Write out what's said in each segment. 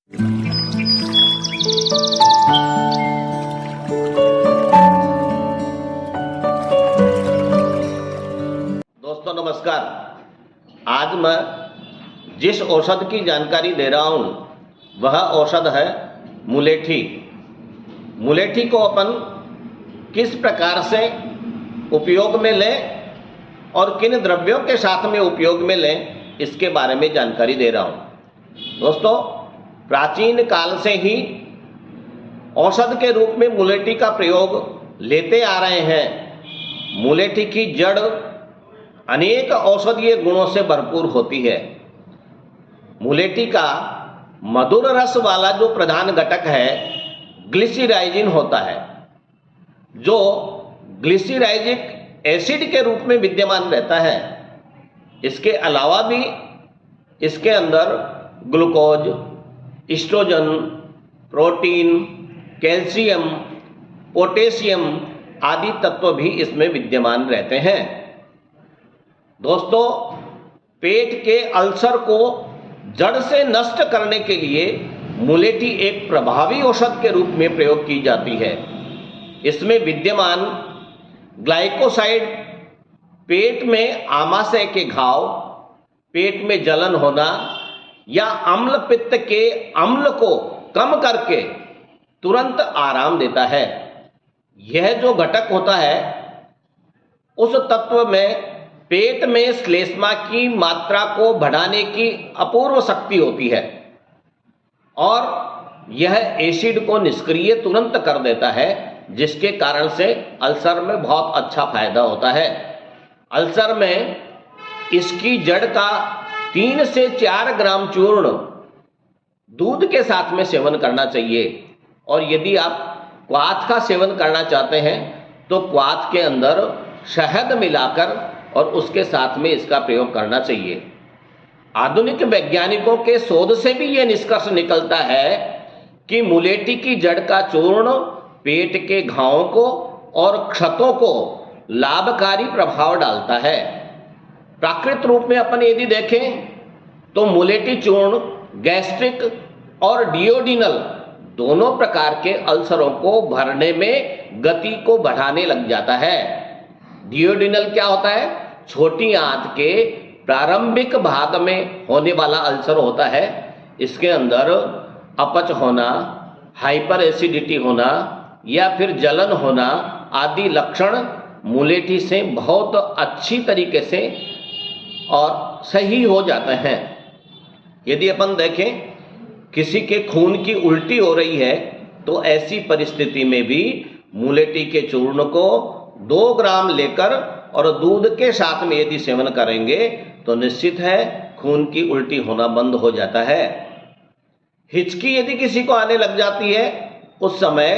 दोस्तों नमस्कार। आज मैं जिस औषध की जानकारी दे रहा हूं वह औषध है मुलेठी। मुलेठी को अपन किस प्रकार से उपयोग में लें और किन द्रव्यों के साथ में उपयोग में लें इसके बारे में जानकारी दे रहा हूं। दोस्तों, प्राचीन काल से ही औषध के रूप में मुलेठी का प्रयोग लेते आ रहे हैं। मुलेठी की जड़ अनेक औषधीय गुणों से भरपूर होती है। मुलेठी का मधुर रस वाला जो प्रधान घटक है ग्लिसराइजिन होता है, जो ग्लिसराइजिक एसिड के रूप में विद्यमान रहता है। इसके अलावा भी इसके अंदर glucose, oestrogen, protein, calcium, potassium आदि तत्व भी इसमें विद्यमान रहते हैं। दोस्तों, पेट के अल्सर को जड़ से नष्ट करने के लिए मुलेठी एक प्रभावी औषध के रूप में प्रयोग की जाती है। इसमें विद्यमान ग्लाइकोसाइड पेट में आमाशय के घाव, पेट में जलन होना या अम्ल पित्त के अम्ल को कम करके तुरंत आराम देता है। यह जो घटक होता है उस तत्व में पेट में श्लेष्मा की मात्रा को बढ़ाने की अपूर्व शक्ति होती है और यह एसिड को निष्क्रिय तुरंत कर देता है, जिसके कारण से अल्सर में बहुत अच्छा फायदा होता है। अल्सर में इसकी जड़ का 3 से 4 ग्राम चूर्ण दूध के साथ में सेवन करना चाहिए। और यदि आप क्वाथ का सेवन करना चाहते हैं तो क्वाथ के अंदर शहद मिलाकर और उसके साथ में इसका प्रयोग करना चाहिए। आधुनिक वैज्ञानिकों के शोध से भी यह निष्कर्ष निकलता है कि मुलेठी की जड़ का चूर्ण पेट के घावों को और क्षतों को लाभकारी प्रभाव डालता है। प्राकृतिक रूप में अपन यदि देखें तो मुलेठी चूर्ण गैस्ट्रिक और डियोडिनल दोनों प्रकार के अल्सरों को भरने में गति को बढ़ाने लग जाता है। डियोडिनल क्या होता है? छोटी आंत के प्रारंभिक भाग में होने वाला अल्सर होता है। इसके अंदर अपच होना, हाइपर एसिडिटी होना या फिर जलन होना आदि लक्षण मुलेठी से बहुत अच्छी तरीके से और सही हो जाते हैं। यदि अपन देखें किसी के खून की उल्टी हो रही है तो ऐसी परिस्थिति में भी मुलेठी के चूर्ण को 2 ग्राम लेकर और दूध के साथ में यदि सेवन करेंगे तो निश्चित है खून की उल्टी होना बंद हो जाता है। हिचकी यदि किसी को आने लग जाती है उस समय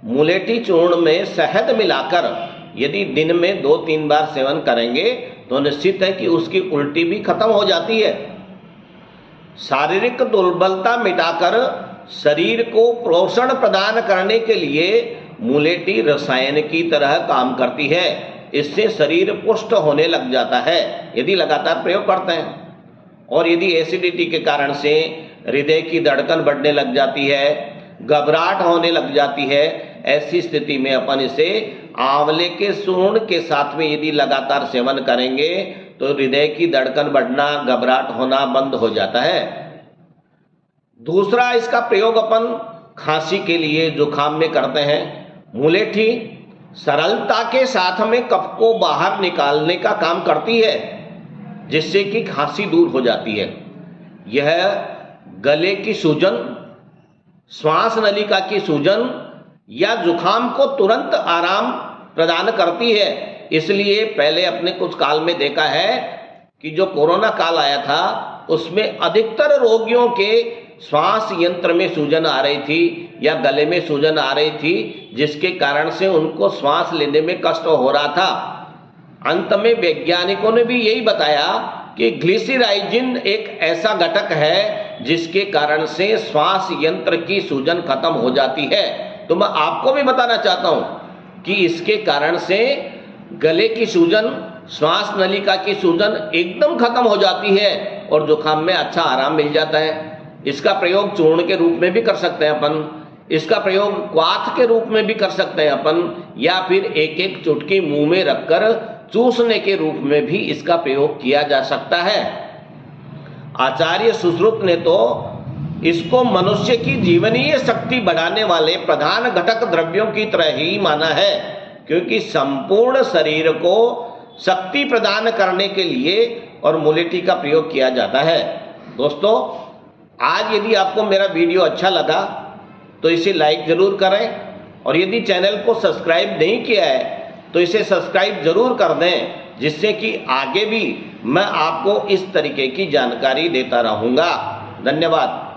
मुलेठी चूर्ण में शहद मिलाकर यदि दिन में 2-3 बार सेवन करेंगे तो निश्चित है कि उसकी उल्टी भी खत्म हो जाती है। शारीरिक दुर्बलता मिटाकर शरीर को पोषण प्रदान करने के लिए मुलेठी रसायन की तरह काम करती है। इससे शरीर पुष्ट होने लग जाता है यदि लगातार प्रयोग करते हैं। और यदि एसिडिटी के कारण से हृदय की धड़कन बढ़ने लग जाती है, घबराहट होने लग जाती है, ऐसी स्थिति में अपन इसे आंवले के चूर्ण के साथ में यदि लगातार सेवन करेंगे तो हृदय की धड़कन बढ़ना, घबराहट होना बंद हो जाता है। दूसरा इसका प्रयोग अपन खांसी के लिए, जुकाम में करते हैं। मुलेठी सरलता के साथ में कफ को बाहर निकालने का काम करती है, जिससे कि खांसी दूर हो जाती है। यह गले की सूजन, श्वास नलिका की सूजन या जुकाम को तुरंत आराम प्रदान करती है। इसलिए पहले अपने कुछ काल में देखा है कि जो कोरोना काल आया था उसमें अधिकतर रोगियों के श्वास यंत्र में सूजन आ रही थी या गले में सूजन आ रही थी, जिसके कारण से उनको श्वास लेने में कष्ट हो रहा था। अंत में वैज्ञानिकों ने भी यही बताया कि ग्लिसराइजिन एक ऐसा घटक है जिसके कारण से श्वास यंत्र की सूजन खत्म हो जाती है। तो मैं आपको भी बताना चाहता हूं कि इसके कारण से गले की सूजन, श्वास नलिका की सूजन एकदम खत्म हो जाती है और जुकाम में अच्छा आराम मिल जाता है। इसका प्रयोग चूर्ण के रूप में भी कर सकते हैं अपन, इसका प्रयोग क्वाथ के रूप में भी कर सकते हैं अपन, या फिर एक एक चुटकी मुंह में रखकर चूसने के रूप में भी इसका प्रयोग किया जा सकता है। आचार्य सुश्रुत ने तो इसको मनुष्य की जीवनीय शक्ति बढ़ाने वाले प्रधान घटक द्रव्यों की तरह ही माना है, क्योंकि संपूर्ण शरीर को शक्ति प्रदान करने के लिए और मोलेटी का प्रयोग किया जाता है। दोस्तों, आज यदि आपको मेरा वीडियो अच्छा लगा तो इसे लाइक जरूर करें, और यदि चैनल को सब्सक्राइब नहीं किया है तो इसे सब्सक्राइब जरूर कर दें, जिससे कि आगे भी मैं आपको इस तरीके की जानकारी देता रहूँगा। धन्यवाद।